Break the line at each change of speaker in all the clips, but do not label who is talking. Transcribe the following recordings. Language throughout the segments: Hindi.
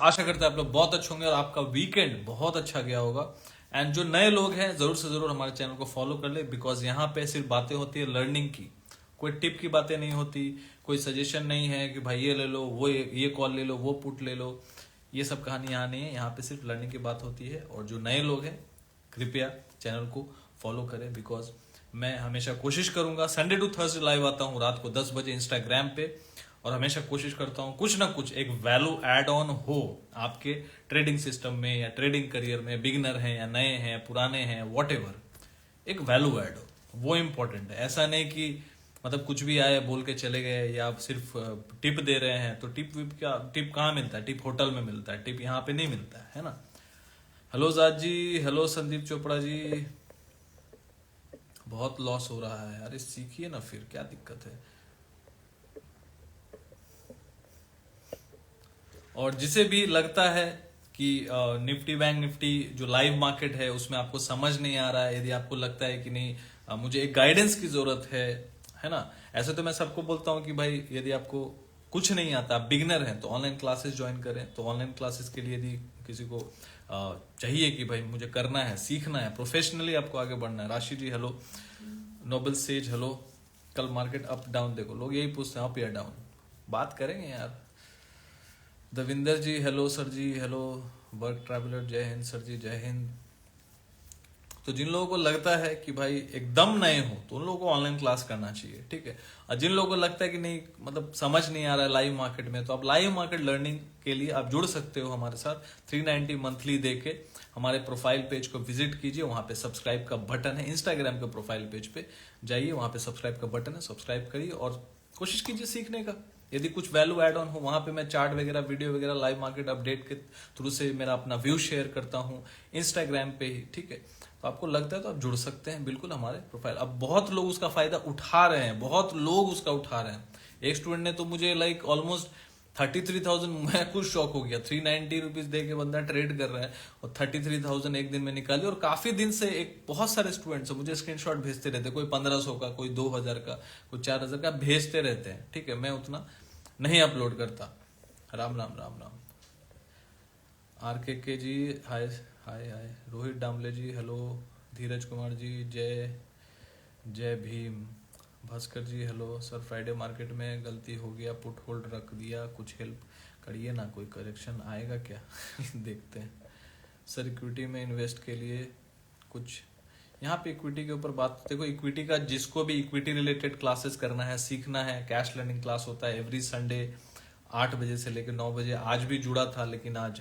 आशा करते हैं आप लोग बहुत अच्छे होंगे और आपका वीकेंड बहुत अच्छा गया होगा। एंड जो नए लोग हैं जरूर से जरूर हमारे चैनल को फॉलो कर ले, बिकॉज यहाँ पे सिर्फ बातें होती है लर्निंग की, कोई टिप की बातें नहीं होती, कोई सजेशन नहीं है कि भाई ये ले लो, वो ये कॉल ले लो, वो पुट ले लो। ये सब कहानी यहाँ नहीं है, यहाँ पे सिर्फ लर्निंग की बात होती है। और जो नए लोग हैं कृपया चैनल को फॉलो करें, बिकॉज मैं हमेशा कोशिश करूंगा, संडे टू थर्सडे लाइव आता हूँ रात को 10 बजे इंस्टाग्राम पे, और हमेशा कोशिश करता हूँ कुछ ना कुछ एक वैल्यू एड ऑन हो आपके ट्रेडिंग सिस्टम में या ट्रेडिंग करियर में। बिगिनर हैं या नए हैं, पुराने हैं, वॉट एक वैल्यू ऐड हो, वो इंपॉर्टेंट है। ऐसा नहीं कि मतलब कुछ भी आए बोल के चले गए, या आप सिर्फ टिप दे रहे हैं। तो टिप विप क्या, टिप कहाँ मिलता है? टिप होटल में मिलता है, टिप यहाँ पे नहीं मिलता है ना। हेलो जाद जी, हेलो संदीप चोपड़ा जी। बहुत लॉस हो रहा है, अरे सीखिए ना, फिर क्या दिक्कत है। और जिसे भी लगता है कि निफ्टी बैंक निफ्टी जो लाइव मार्केट है उसमें आपको समझ नहीं आ रहा है, यदि आपको लगता है कि नहीं मुझे एक गाइडेंस की जरूरत है ना। ऐसे तो मैं सबको बोलता हूँ कि भाई यदि आपको कुछ नहीं आता, आप बिगनर हैं, तो ऑनलाइन क्लासेस ज्वाइन करें। तो ऑनलाइन क्लासेस के लिए यदि किसी को चाहिए कि भाई मुझे करना है, सीखना है, प्रोफेशनली आपको आगे बढ़ना है। राशि जी हेलो, नोबल सेज हेलो। कल मार्केट अप डाउन देखो, लोग यही पूछते हैं अप या डाउन, बात करेंगे यार। दविंदर जी हेलो, सर जी हेलो। वर्क ट्रैवलर जय हिंद सर जी, जय हिंद। तो जिन लोगों को लगता है कि भाई एकदम नए हो तो उन लोगों को ऑनलाइन क्लास करना चाहिए, ठीक है। और जिन लोगों को लगता है कि नहीं मतलब समझ नहीं आ रहा है लाइव मार्केट में, तो आप लाइव मार्केट लर्निंग के लिए आप जुड़ सकते हो हमारे साथ। 390 मंथली दे के हमारे प्रोफाइल पेज को विजिट कीजिए, वहां पे सब्सक्राइब का बटन है। इंस्टाग्राम के प्रोफाइल पेज पे जाइए, वहां पे सब्सक्राइब का बटन है, सब्सक्राइब करिए और कोशिश कीजिए सीखने का। यदि कुछ वैल्यू ऐड ऑन हो, वहां पे मैं चार्ट वगैरह, वीडियो वगैरह, लाइव मार्केट अपडेट के थ्रू से मेरा अपना व्यू शेयर करता हूँ इंस्टाग्राम पे ही, ठीक है। तो आपको लगता है तो आप जुड़ सकते हैं बिल्कुल हमारे प्रोफाइल। अब बहुत लोग उसका फायदा उठा रहे हैं, बहुत लोग उसका उठा रहे हैं। एक स्टूडेंट ने तो मुझे लाइक ऑलमोस्ट 33,000, मैं खुद शॉक हो गया। 390 रुपीज दे के बंदा ट्रेड कर रहा है और 33,000 एक दिन में निकाली। और काफी दिन से एक बहुत सारे स्टूडेंट्स मुझे स्क्रीनशॉट भेजते रहते, कोई 1500 का, कोई 2000 का, कोई 4000 का भेजते रहते हैं, ठीक है। मैं उतना नहीं अपलोड करता। राम राम राम राम। के जी हाय हाय हाय। रोहित डामले जी हेलो। धीरज कुमार जी जय जय भीम। भास्कर जी हेलो। सर फ्राइडे मार्केट में गलती हो गया, पुट होल्ड रख दिया, कुछ हेल्प करिए ना, कोई करेक्शन आएगा क्या? देखते हैं। सर इक्विटी में इन्वेस्ट के लिए कुछ, यहाँ पे इक्विटी के ऊपर बात देखो। इक्विटी का जिसको भी इक्विटी रिलेटेड क्लासेस करना है, सीखना है, कैश लर्निंग क्लास होता है एवरी संडे 8 बजे से लेकर 9 बजे। आज भी जुड़ा था, लेकिन आज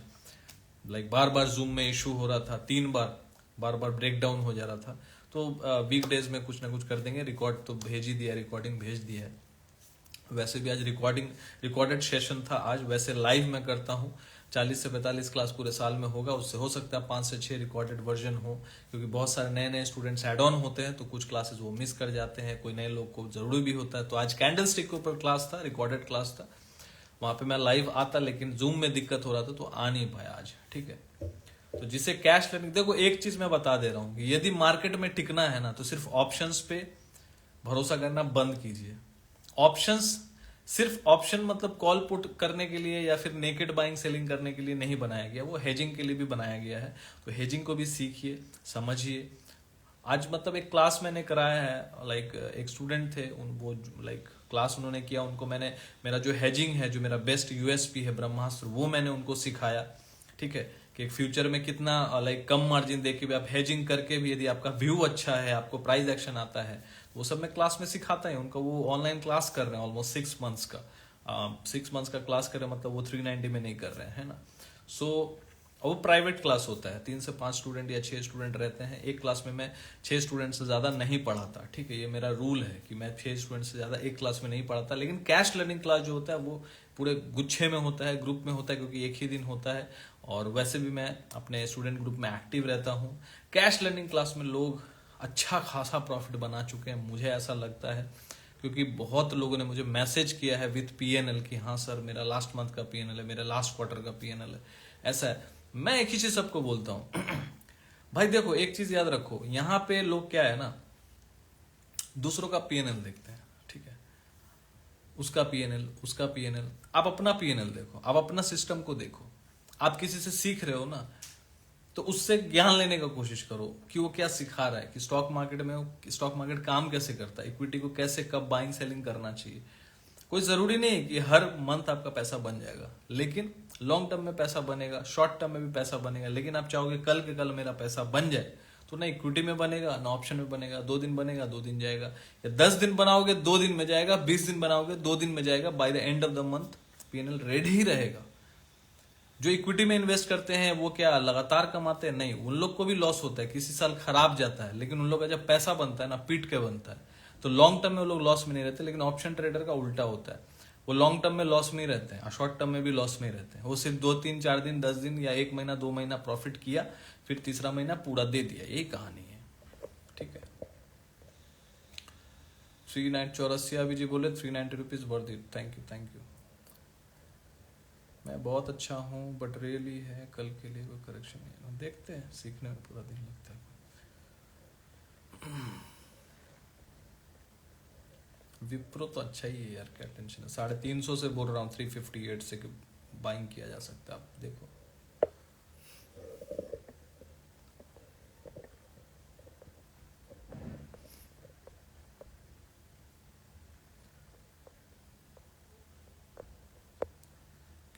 लाइक बार बार जूम में इशू हो रहा था, 3 बार बार ब्रेक डाउन हो जा रहा था। तो वीकडेज में कुछ ना कुछ कर देंगे। रिकॉर्ड तो भेज ही दिया, रिकॉर्डिंग भेज दिया है। वैसे भी आज रिकॉर्डेड सेशन था आज, वैसे लाइव में करता हूँ। 40 से 45 क्लास पूरे साल में होगा, उससे हो सकता है 5 से 6 रिकॉर्डेड वर्जन हो, क्योंकि बहुत सारे नए नए स्टूडेंट्स एड ऑन होते हैं, तो कुछ क्लासेस वो मिस कर जाते हैं, कोई नए लोग को जरूरी भी होता है। तो आज कैंडल स्टिक के ऊपर क्लास था, रिकॉर्डेड क्लास था, वहां पे मैं लाइव आता, लेकिन जूम में दिक्कत हो रहा था तो आ नहीं पाया आज, ठीक है। तो जिसे कैश लर्निंग, देखो एक चीज मैं बता दे रहा हूँ कि यदि मार्केट में टिकना है ना, तो सिर्फ ऑप्शंस पे भरोसा करना बंद कीजिए। ऑप्शंस सिर्फ ऑप्शन मतलब कॉल पुट करने के लिए या फिर नेकेड बाइंग सेलिंग करने के लिए नहीं बनाया गया, वो हेजिंग के लिए भी बनाया गया है। तो हेजिंग को भी सीखिए, समझिए। आज मतलब एक क्लास मैंने कराया है, लाइक एक स्टूडेंट थे उन, वो लाइक क्लास उन्होंने किया, उनको मैंने मेरा जो हेजिंग है, जो मेरा बेस्ट यूएसपी है ब्रह्मास्त्र, वो मैंने उनको सिखाया, ठीक है। कि एक फ्यूचर में कितना लाइक कम मार्जिन देके भी आप हेजिंग करके भी, यदि आपका व्यू अच्छा है, आपको प्राइस एक्शन आता है, वो सब मैं क्लास में सिखाता है उनको। वो ऑनलाइन क्लास कर रहे हैं ऑलमोस्ट 6 मंथ्स का। 6 मंथ्स का क्लास कर रहे हैं, मतलब वो 390 में नहीं कर रहे हैं ना। सो वो प्राइवेट क्लास होता है, 3 से 5 स्टूडेंट या 6 स्टूडेंट रहते हैं एक क्लास में। मैं 6 स्टूडेंट से ज्यादा नहीं पढ़ाता, ठीक है। ये मेरा रूल है कि मैं 6 स्टूडेंट से ज्यादा एक क्लास में नहीं पढ़ाता। लेकिन कैश लर्निंग क्लास जो होता है वो पूरे गुच्छे में होता है, ग्रुप में होता है, क्योंकि एक ही दिन होता है। और वैसे भी मैं अपने स्टूडेंट ग्रुप में एक्टिव रहता हूँ। कैश लर्निंग क्लास में लोग अच्छा खासा प्रॉफिट बना चुके हैं, मुझे ऐसा लगता है, क्योंकि बहुत लोगों ने मुझे मैसेज किया है विथ पीएनएल कि हाँ सर मेरा लास्ट मंथ का पीएनएल है, मेरा लास्ट क्वार्टर का पीएनएल है। ऐसा है। मैं एक ही चीज सबको बोलता हूं भाई देखो एक चीज याद रखो, यहां पे लोग क्या है ना, दूसरों का पीएनएल देखते हैं, ठीक है। उसका पीएनएल, उसका पीएनएल, आप अपना पीएनएल देखो, आप अपना सिस्टम को देखो। आप किसी से सीख रहे हो ना, तो उससे ज्ञान लेने का कोशिश करो कि वो क्या सिखा रहा है, कि स्टॉक मार्केट में स्टॉक मार्केट काम कैसे करता है, इक्विटी को कैसे कब बाइंग सेलिंग करना चाहिए। कोई जरूरी नहीं है कि हर मंथ आपका पैसा बन जाएगा, लेकिन लॉन्ग टर्म में पैसा बनेगा, शॉर्ट टर्म में भी पैसा बनेगा। लेकिन आप चाहोगे कल के कल मेरा पैसा बन जाए, तो ना इक्विटी में बनेगा ना ऑप्शन में बनेगा। 2 दिन बनेगा 2 दिन जाएगा, या 10 दिन बनाओगे 2 दिन में जाएगा, 20 दिन बनाओगे 2 दिन में जाएगा। By the end of the month PNL ready ही रहेगा। जो इक्विटी में इन्वेस्ट करते हैं वो क्या लगातार कमाते हैं? नहीं, उन लोग को भी लॉस होता है, किसी साल खराब जाता है, लेकिन उन लोग का जब पैसा बनता है ना, पीट के बनता है। तो लॉन्ग टर्म में वो लोग लॉस में नहीं रहते। लेकिन ऑप्शन ट्रेडर का उल्टा होता है, वो लॉन्ग टर्म में लॉस में ही रहते हैं और शॉर्ट टर्म में भी लॉस में ही रहते हैं। वो सिर्फ 2-3-4 दिन 10 दिन या 1 महीना 2 महीना प्रॉफिट किया, फिर तीसरा महीना पूरा दे दिया। यही कहानी है, ठीक है। 3984 अभी जी बोले 390 rupees worth it. Thank you. मैं बहुत अच्छा हूँ बट रियली है कल के लिए कोई करेक्शन नहीं। देखते हैं, सीखने में पूरा दिन लगता है। विप्रो तो अच्छा ही है यार, क्या टेंशन है। 350 से बोल रहा हूँ 358 से बाइंग किया जा सकता है। आप देखो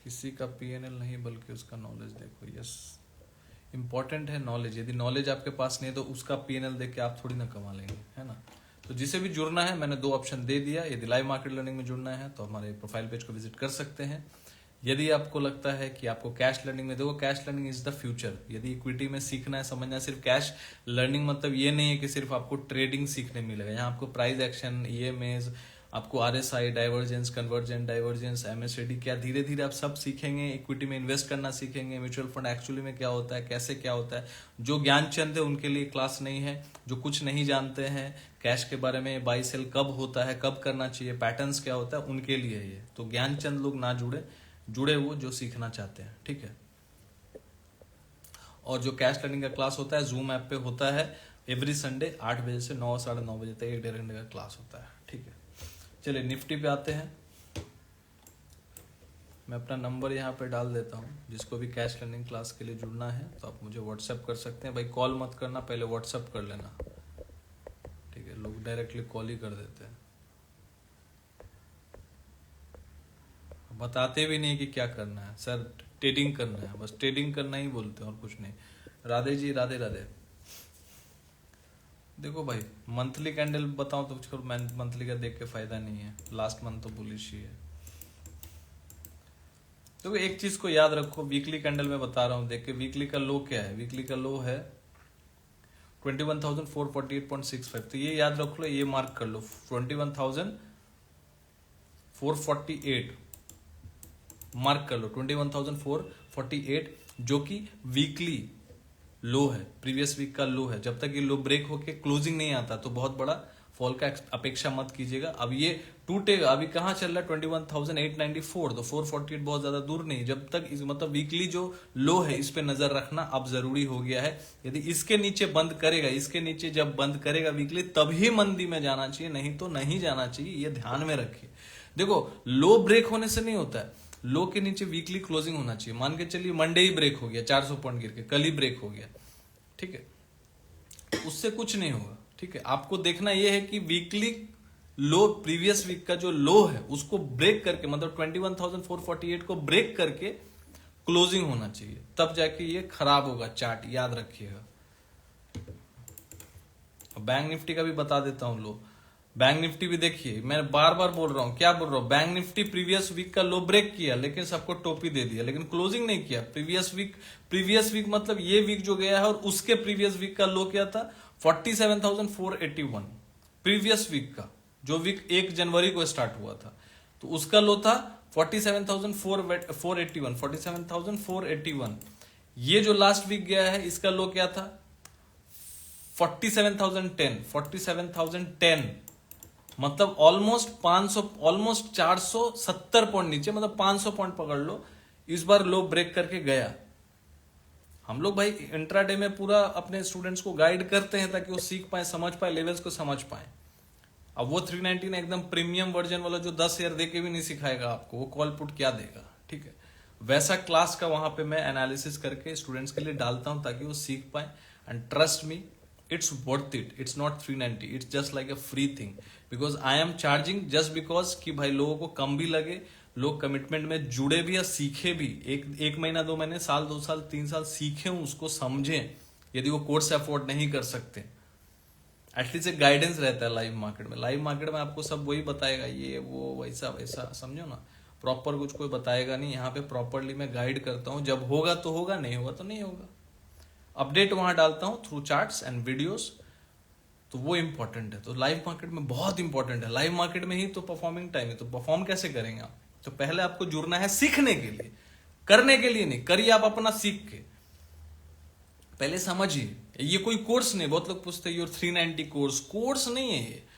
किसी का पीएनएल नहीं बल्कि उसका नॉलेज देखो। यस, इंपॉर्टेंट है नॉलेज। यदि नॉलेज आपके पास नहीं है तो उसका पीएनएल देख के आप थोड़ी ना कमा लेंगे, है ना। तो जिसे भी जुड़ना है, मैंने 2 ऑप्शन दे दिया। यदि लाइव मार्केट लर्निंग में जुड़ना है तो हमारे प्रोफाइल पेज को विजिट कर सकते हैं। यदि आपको लगता है कि आपको कैश लर्निंग में, देखो cash learning is the future. यदि इक्विटी में सीखना है, समझना है, सिर्फ कैश लर्निंग मतलब ये नहीं है कि सिर्फ आपको ट्रेडिंग सीखने मिलेगा। यहाँ आपको प्राइस एक्शन, ईएमएस, आपको RSI, divergence, convergent divergence, MSCD, क्या धीरे धीरे आप सब सीखेंगे। इक्विटी में इन्वेस्ट करना सीखेंगे, म्यूचुअल फंड एक्चुअली में क्या होता है, कैसे क्या होता है। जो ज्ञानचंद है उनके लिए क्लास नहीं है। जो कुछ नहीं जानते हैं कैश के बारे में, बाई सेल कब होता है, कब करना चाहिए, पैटर्न्स क्या होता है, उनके लिए है ये। तो ज्ञानचंद लोग ना जुड़े वो जो सीखना चाहते हैं, ठीक है। और जो कैश लर्निंग का क्लास होता है जूम ऐप पे होता है एवरी संडे 8 बजे से 9 साढ़े 9 बजे तक 1-1.5 घंटे का क्लास होता है, ठीक है। चलिए निफ्टी पे आते हैं। मैं अपना नंबर यहाँ पे डाल देता हूँ। जिसको भी कैश लर्निंग क्लास के लिए जुड़ना है तो आप मुझे व्हाट्सएप कर सकते हैं। भाई कॉल मत करना, पहले व्हाट्सएप कर लेना, ठीक है। लोग डायरेक्टली कॉल ही कर देते हैं, बताते भी नहीं कि क्या करना है। सर ट्रेडिंग करना है, बस ट्रेडिंग करना ही बोलते हैं और कुछ नहीं। राधे जी, राधे राधे। देखो भाई मंथली कैंडल बताऊं तो छोड़, मंथली का देख के फायदा नहीं है। लास्ट मंथ तो बुलिश ही है। देखो एक चीज को याद रखो, वीकली कैंडल में बता रहा हूं देख के। वीकली का लो क्या है? वीकली का लो है 21,448.65। तो ये याद रख लो, ये मार्क कर लो 21,448 मार्क कर लो। 21,448 जो कि वीकली लो है, प्रीवियस वीक का लो है। जब तक ये लो ब्रेक होके क्लोजिंग नहीं आता तो बहुत बड़ा फॉल का अपेक्षा मत कीजिएगा। अब ये टूटेगा, अभी कहाँ चल रहा है 21,894, तो 448 बहुत ज्यादा दूर नहीं। जब तक मतलब वीकली जो लो है इस पे नजर रखना अब जरूरी हो गया है। यदि इसके नीचे बंद करेगा, इसके नीचे जब बंद करेगा वीकली, तभी मंदी में जाना चाहिए, नहीं तो नहीं जाना चाहिए। ये ध्यान में रखिए। देखो लो ब्रेक होने से नहीं होता है, लो के नीचे वीकली क्लोजिंग होना चाहिए। मान के चलिए मंडे ही ब्रेक हो गया 400 पॉइंट गिर के, कल ही ब्रेक हो गया, ठीक है, उससे कुछ नहीं होगा, ठीक है। आपको देखना यह है कि वीकली लो, प्रीवियस वीक का जो लो है उसको ब्रेक करके, मतलब 21,448 को ब्रेक करके क्लोजिंग होना चाहिए, तब जाके ये खराब होगा चार्ट, याद रखिएगा। बैंक निफ्टी का भी बता देता हूं लो। बैंक निफ्टी भी देखिए, मैं बार बार बोल रहा हूं, क्या बोल रहा हूं, बैंक निफ्टी प्रीवियस वीक का लो ब्रेक किया लेकिन सबको टोपी दे दिया, लेकिन क्लोजिंग नहीं किया। प्रीवियस वीक मतलब ये वीक जो गया है और उसके प्रीवियस वीक का लो क्या था 47,481। प्रीवियस वीक का जो वीक 1 जनवरी को स्टार्ट हुआ था, तो उसका लो था 47,481। ये जो लास्ट वीक गया है इसका लो क्या था 47,010। मतलब ऑलमोस्ट 470 पॉइंट नीचे, मतलब 500 पॉइंट पकड़ लो, इस बार लो ब्रेक करके गया। हम लोग भाई इंट्राडे में पूरा अपने स्टूडेंट्स को गाइड करते हैं ताकि वो सीख पाए, समझ पाए, लेवल्स को समझ पाए। अब वो 319 एकदम प्रीमियम वर्जन वाला जो 10 शेयर देके भी नहीं सिखाएगा आपको, वो कॉल पुट क्या देगा, ठीक है। वैसा क्लास का वहां पे मैं एनालिसिस करके स्टूडेंट्स के लिए डालता हूं ताकि वो सीख पाए। And trust me, it's worth it, it's not 390, it's just like a free thing, because I am charging just because कि भाई लोगों को कम भी लगे, लोग कमिटमेंट में जुड़े भी या सीखे भी, एक महीना 2 महीने, साल 2 साल 3 साल सीखे उसको समझें। यदि वो कोर्स अफोर्ड नहीं कर सकते, एटलीस्ट एक गाइडेंस रहता है लाइव मार्केट में। लाइव मार्केट में आपको सब वही बताएगा, ये वो वैसा वैसा, समझो ना, प्रॉपर कुछ कोई बताएगा नहीं। यहाँ पे प्रॉपरली मैं गाइड करता हूँ, जब होगा तो होगा, नहीं होगा तो नहीं होगा। अपडेट वहां डालता हूँ थ्रू चार्ट्स एंड वीडियोस, तो वो इंपॉर्टेंट है। तो लाइव मार्केट में बहुत इंपॉर्टेंट है, लाइव मार्केट में ही तो परफॉर्मिंग टाइम है। तो परफॉर्म कैसे करेंगे आप? तो पहले आपको जुड़ना है सीखने के लिए, करने के लिए नहीं। करिए आप अपना सीख के, पहले समझिए। ये कोई कोर्स नहीं, बहुत लोग पूछते हैं योर 390 कोर्स नहीं है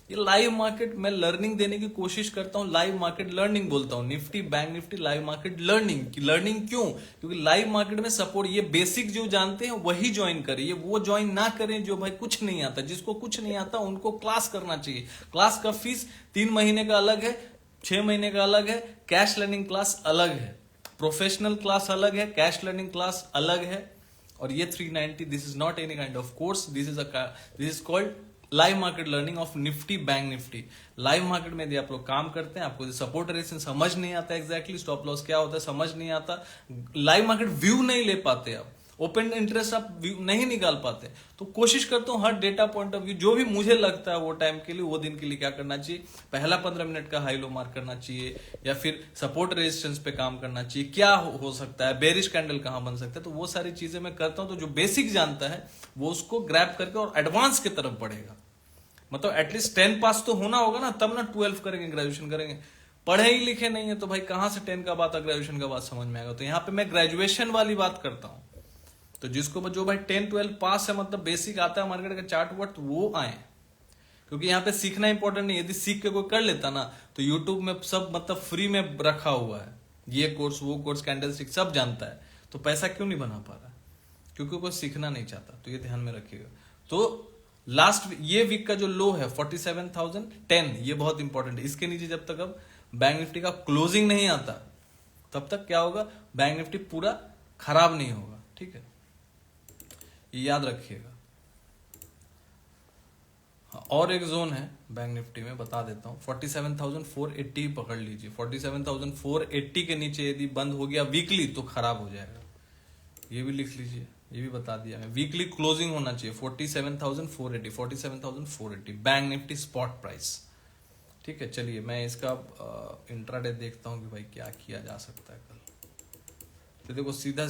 ये लाइव मार्केट में लर्निंग देने की कोशिश करता हूं। लाइव मार्केट लर्निंग बोलता हूं, Nifty bank Nifty live market learning की। लर्निंग क्यों? क्योंकि लाइव मार्केट में सपोर्ट, ये बेसिक जो जानते हैं वही ज्वाइन करें, ये वो ज्वाइन ना करें जो भाई कुछ नहीं आता। जिसको कुछ नहीं आता उनको क्लास करना चाहिए। क्लास का फीस 3 महीने का अलग है, 6 महीने का अलग है, कैश लर्निंग क्लास अलग है, प्रोफेशनल क्लास अलग है, कैश लर्निंग क्लास अलग है। और ये 390, this is not any kind of course, this is called live market learning of Nifty bank Nifty. Live market में यदि आप लोग काम करते हैं, आपको सपोर्ट रेजिस्टेंस समझ नहीं आता, एग्जैक्टली स्टॉप लॉस क्या होता है समझ नहीं आता, लाइव मार्केट व्यू नहीं ले पाते, आप ओपन इंटरेस्ट आप व्यू नहीं निकाल पाते, तो कोशिश करता हूं हर डेटा पॉइंट ऑफ व्यू जो भी मुझे लगता है वो टाइम के लिए, वो दिन के लिए क्या करना चाहिए। पहला 15 मिनट का हाई लो मार्क करना चाहिए, या फिर सपोर्ट रेजिस्टेंस पे काम करना चाहिए, क्या हो सकता है, बेरिश कैंडल कहां बन सकता है। तो वो सारी चीजें मैं करता हूं। तो जो बेसिक जानता है वो उसको ग्रैब करके और एडवांस की तरफ बढ़ेगा। मतलब एटलीस्ट 10 पास तो होना होगा ना, तब ना 12 करेंगे, ग्रेजुएशन करेंगे। पढ़े ही लिखे नहीं है तो भाई कहां से 10 का बात और ग्रेजुएशन का बात समझ में आएगा। तो यहाँ पे मैं ग्रेजुएशन वाली बात करता हूं। तो जिसको जो भाई 10-12 पास है, मतलब बेसिक आता है मार्केट का चार्ट वर्ट, वो आए। क्योंकि यहाँ पे सीखना इंपॉर्टेंट नहीं, यदि सीख के कोई कर लेता ना तो यूट्यूब में सब मतलब फ्री में रखा हुआ है, ये कोर्स वो कोर्स कैंडल स्टिक सब जानता है, तो पैसा क्यों नहीं बना पा रहा? क्योंकि कोई सीखना नहीं चाहता। तो ये ध्यान में रखिएगा। तो लास्ट ये वीक का जो लो है 47,010, ये बहुत इंपॉर्टेंट है। इसके नीचे जब तक अब बैंक निफ्टी का क्लोजिंग नहीं आता तब तक क्या होगा, बैंक निफ्टी पूरा खराब नहीं होगा। ठीक है, ये याद रखिएगा। हाँ, और एक जोन है बैंक निफ्टी में, बता देता हूं, 47,480 पकड़ लीजिए। 47,480 के नीचे यदि बंद हो गया वीकली तो खराब हो जाएगा, ये भी लिख लीजिए, ये भी बता दिया मैं। वीकली क्लोजिंग होना चाहिए 47,480, 47,480 बैंक निफ्टी स्पॉट प्राइस। ठीक है, चलिए मैं इसका इंट्राडे देखता हूं कि भाई क्या किया जा सकता है कल। तो देखो सीधा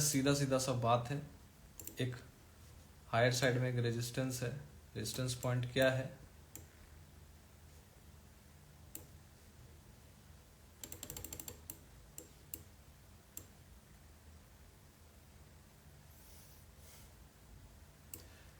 सब बात है। एक हायर साइड में एक रेजिस्टेंस है, रेजिस्टेंस पॉइंट क्या है,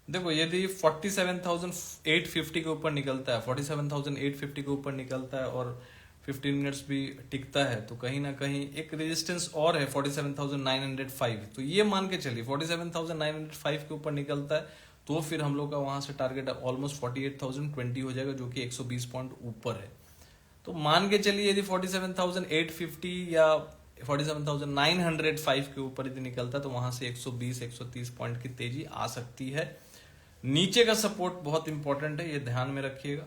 देखो यदि 47,850 के ऊपर निकलता है, 47,850 के ऊपर निकलता है और 15 मिनट्स भी टिकता है, तो कहीं ना कहीं एक रेजिस्टेंस और है 47,905। तो ये मान के चलिए 47,905 के ऊपर निकलता है तो फिर हम लोग का वहां से टारगेट ऑलमोस्ट 48,020 हो जाएगा, जो कि 120 पॉइंट ऊपर है। तो मान के चलिए यदि 47,850 या 47,905 के ऊपर यदि निकलता है तो वहां से 120-130 पॉइंट की तेजी आ सकती है। नीचे का सपोर्ट बहुत इंपॉर्टेंट है, ये ध्यान में रखिएगा,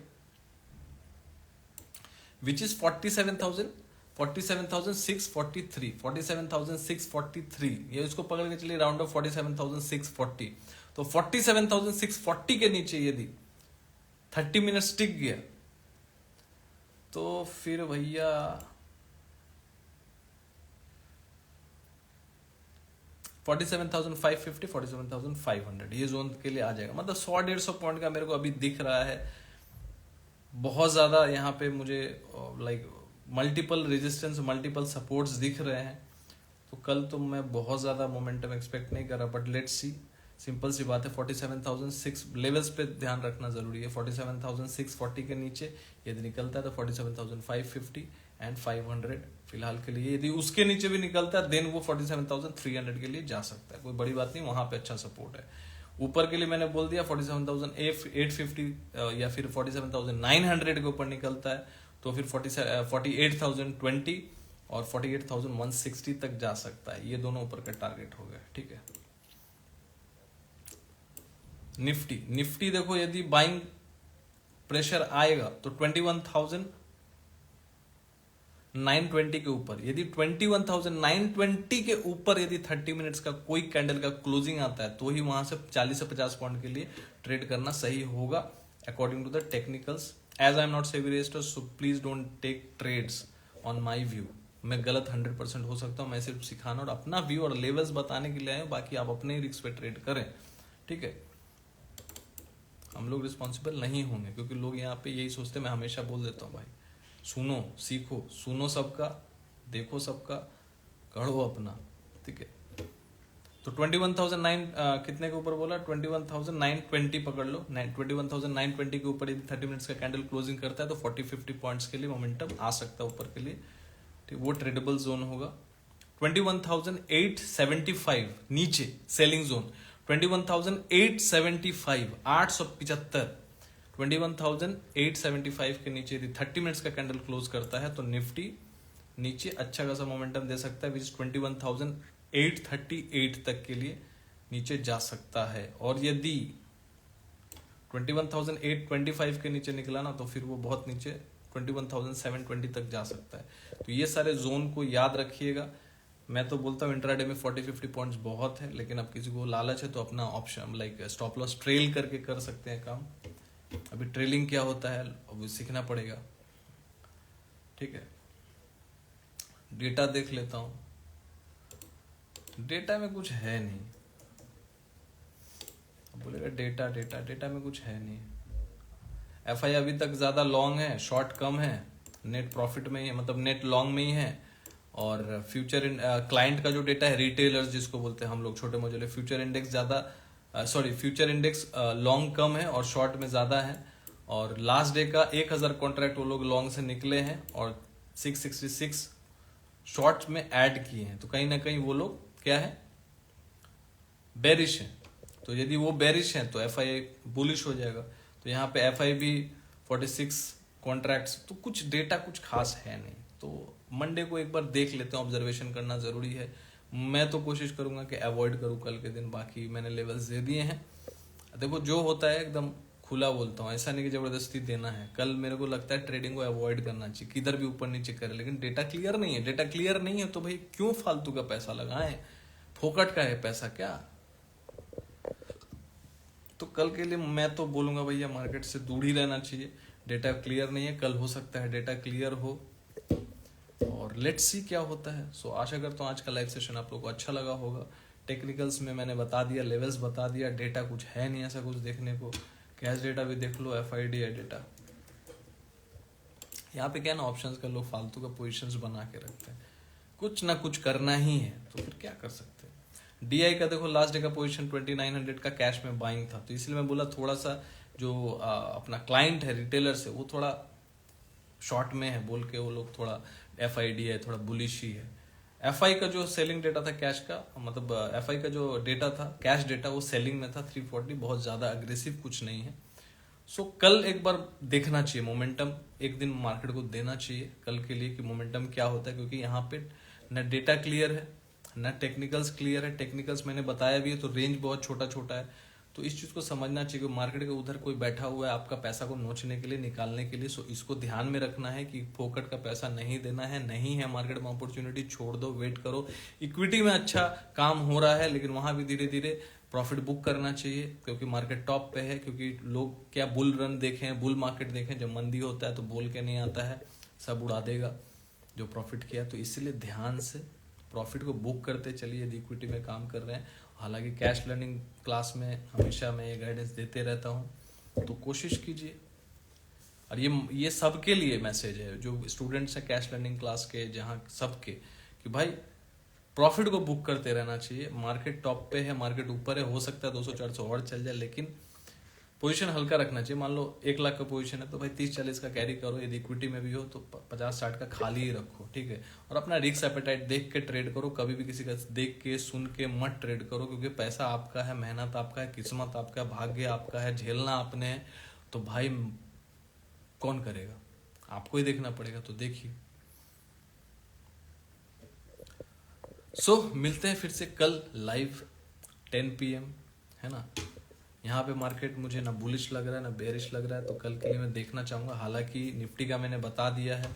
विच इज 47,643, ये इसको पकड़ के चलिए राउंड ऑफ 47,640। तो 47,640 के नीचे यदि 30 मिनट टिक गया तो फिर भैया 47,550, 47,500 ये जोन के लिए आ जाएगा। मतलब 100-150 पॉइंट का मेरे को अभी दिख रहा है। बहुत ज्यादा यहाँ पे मुझे like multiple resistance, multiple supports दिख रहे हैं। तो कल तो मैं बहुत ज्यादा मोमेंटम एक्सपेक्ट नहीं कर रहा, बट लेट्स सी। सिंपल सी बात है, 47,006 लेवल्स पे ध्यान रखना जरूरी है। 47,640 के नीचे यदि निकलता है तो 47,550 एंड 500 फिलहाल के लिए। यदि उसके नीचे भी निकलता है देन वो 47,300 के लिए जा सकता है, कोई बड़ी बात नहीं, वहां पे अच्छा सपोर्ट है। ऊपर के लिए मैंने बोल दिया 47,850 या फिर 47,900 के ऊपर निकलता है तो फिर 48,020 और 48,160 तक जा सकता है। ये दोनों ऊपर का टारगेट हो गया, ठीक है। निफ्टी देखो, यदि बाइंग प्रेशर आएगा तो 21,920 के ऊपर, यदि 21,920 के ऊपर यदि 30 मिनट्स का कोई कैंडल का क्लोजिंग आता है तो ही वहां से 40 से 50 पॉइंट के लिए ट्रेड करना सही होगा according to the technicals. As I am not SEBI registered, so please don't take trades on my view. मैं गलत 100% हो सकता हूँ, मैं सिर्फ सिखाना और अपना व्यू और लेवल्स बताने के लिए आया हूँ, बाकी आप अपने ही रिस्क पे ट्रेड करें, ठीक है। हम लोग रिस्पॉन्सिबल नहीं होंगे, क्योंकि लोग यहाँ पे यही सोचते हैं, मैं हमेशा बोल देता हूँ भाई सुनो सीखो, सुनो सबका, देखो सबका, करो अपना, ठीक है। तो 21,009 कितने के ऊपर बोला, 21,920 पकड़ लो। 21,920 के ऊपर यदि 30 मिनट्स का कैंडल क्लोजिंग करता है तो 40-50 पॉइंट्स के लिए मोमेंटम आ सकता है ऊपर के लिए, ठीक, वो ट्रेडेबल जोन होगा। 21,875 नीचे सेलिंग जोन, 21,875 875, 21,875 के नीचे यदि 30 मिनट्स का कैंडल क्लोज करता है तो निफ्टी नीचे अच्छा खासा मोमेंटम दे सकता है, विच इज 21,838 तक के लिए नीचे जा सकता है। और यदि 21,825 के नीचे निकला ना तो फिर वो बहुत नीचे 21,720 तक जा सकता है। तो ये सारे जोन को याद रखिएगा। मैं तो बोलता हूँ इंट्राडे में 40-50 पॉइंट्स बहुत है, लेकिन अब किसी को लालच है तो अपना option like stop loss trail करके कर सकते हैं काम। अभी ट्रेलिंग क्या होता है अब सीखना पड़ेगा, ठीक है। डेटा देख लेता हूं, डेटा में कुछ है नहीं, बोलेगा डेटा डेटा डेटा में कुछ है नहीं। एफआई अभी तक ज्यादा लॉन्ग है, शॉर्ट कम है, नेट प्रॉफिट में ही है, मतलब नेट लॉन्ग में ही है। और फ्यूचर क्लाइंट का जो डेटा है, रिटेलर्स जिसको बोलते हैं हम लोग छोटे मोजले, फ्यूचर इंडेक्स ज्यादा फ्यूचर इंडेक्स लॉन्ग कम है और शॉर्ट में ज्यादा है। और लास्ट डे का 1,000 कॉन्ट्रैक्ट वो लोग लॉन्ग से निकले हैं और 666 शॉर्ट में ऐड किए हैं, तो कहीं ना कहीं वो लोग क्या है, बेरिश है। तो यदि वो बेरिश है तो एफआई बुलिश हो जाएगा। तो यहाँ पे एफआई भी 46 कॉन्ट्रैक्ट्स, तो कुछ डेटा कुछ खास है नहीं। तो मंडे को एक बार देख लेते हैं, ऑब्जर्वेशन करना जरूरी है। मैं तो कोशिश करूंगा कि अवॉइड करूं कल के दिन, बाकी मैंने लेवल्स दे दिए हैं। देखो जो होता है एकदम खुला बोलता हूँ, ऐसा नहीं कि जबरदस्ती देना है। कल मेरे को लगता है ट्रेडिंग को अवॉइड करना चाहिए, किधर भी ऊपर नीचे करे, लेकिन डेटा क्लियर नहीं है। डेटा क्लियर नहीं है तो भाई क्यों फालतू का पैसा लगाएं, फोकट का है पैसा क्या। तो कल के लिए मैं तो बोलूंगा भैया मार्केट से दूर ही रहना चाहिए। डेटा क्लियर नहीं है, कल हो सकता है डेटा क्लियर हो, और लेट्स सी क्या होता है। सो आशा करता हूँ आज का लाइव सेशन आप लोगों को अच्छा लगा होगा। टेक्निकल्स में मैंने बता दिया, लेवल्स बता दिया, डेटा कुछ है नहीं ऐसा कुछ देखने को। कैश डेटा भी देख लो, एफआईडी है डेटा। यहाँ पे क्या ना, ऑप्शंस का लोग फालतू का पोजीशंस बना के रखते हैं, कुछ ना कुछ करना ही है तो फिर क्या कर सकते हैं। डीआई का देखो, लास्ट डे का पोजीशन 2900 का कैश में बाइंग था, तो इसलिए मैं बोला थोड़ा सा जो अपना क्लाइंट है, रिटेलर से, वो थोड़ा शॉर्ट में है बोल के वो लोग थोड़ा एफआईडी है, थोड़ा बुलिश ही है। एफआई का जो सेलिंग डेटा था कैश का, मतलब एफआई का जो डेटा था कैश डेटा, वो सेलिंग में था 340, बहुत ज्यादा अग्रेसिव कुछ नहीं है। सो कल एक बार देखना चाहिए मोमेंटम, एक दिन मार्केट को देना चाहिए कल के लिए कि मोमेंटम क्या होता है, क्योंकि यहाँ पे न डेटा क्लियर है न टेक्निकल्स क्लियर है। टेक्निकल्स मैंने बताया भी है, तो रेंज बहुत छोटा छोटा है, तो इस चीज को समझना चाहिए कि मार्केट के उधर कोई बैठा हुआ है आपका पैसा को नोचने के लिए, निकालने के लिए। सो इसको ध्यान में रखना है कि फोकट का पैसा नहीं देना है, नहीं है मार्केट में अपॉर्चुनिटी, छोड़ दो, वेट करो। इक्विटी में अच्छा काम हो रहा है, लेकिन वहां भी धीरे धीरे प्रॉफिट बुक करना चाहिए, क्योंकि मार्केट टॉप पे है। क्योंकि लोग क्या बुल रन देखें, बुल मार्केट देखें, जब मंदी होता है तो बोल के नहीं आता है, सब उड़ा देगा जो प्रॉफिट किया। तो इसलिए ध्यान से प्रॉफिट को बुक करते चलिए यदि इक्विटी में काम कर रहे हैं। हालांकि कैश लर्निंग क्लास में हमेशा मैं ये गाइडेंस देते रहता हूँ, तो कोशिश कीजिए। और ये सबके लिए मैसेज है, जो स्टूडेंट्स हैं कैश लर्निंग क्लास के, जहाँ सबके, कि भाई प्रॉफिट को बुक करते रहना चाहिए। मार्केट टॉप पे है, मार्केट ऊपर है, हो सकता है 200-400 और चल जाए, लेकिन पोजीशन हल्का रखना चाहिए। मान लो 1 लाख का पोजीशन है तो भाई 30-40 का कैरी करो, यदि इक्विटी में भी हो तो 50-60 का खाली ही रखो, ठीक है। और अपना रिस्क एपेटाइट देख के ट्रेड करो, कभी भी किसी का देख के सुन के मत ट्रेड करो, क्योंकि पैसा आपका है, मेहनत आपका है, किस्मत आपका है, भाग्य आपका है, झेलना आपने है। तो भाई कौन करेगा, आपको ही देखना पड़ेगा, तो देखिए। मिलते हैं फिर से कल लाइव 10 PM, है ना। यहाँ पे मार्केट मुझे ना बुलिश लग रहा है ना बेरिश लग रहा है, तो कल के लिए मैं देखना चाहूँगा। हालांकि निफ्टी का मैंने बता दिया है।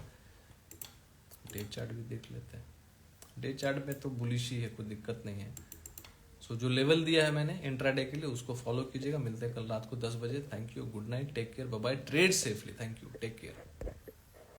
डे चार्ट भी देख लेते हैं। डे चार्ट में तो बुलिश ही है, कोई दिक्कत नहीं है। जो लेवल दिया है मैंने इंट्राडे के लिए उसको फॉलो कीजिएगा। मिलते हैं कल रात को 10 बजे। Thank you, good night, take care, bye bye, trade safely. Thank you, take care.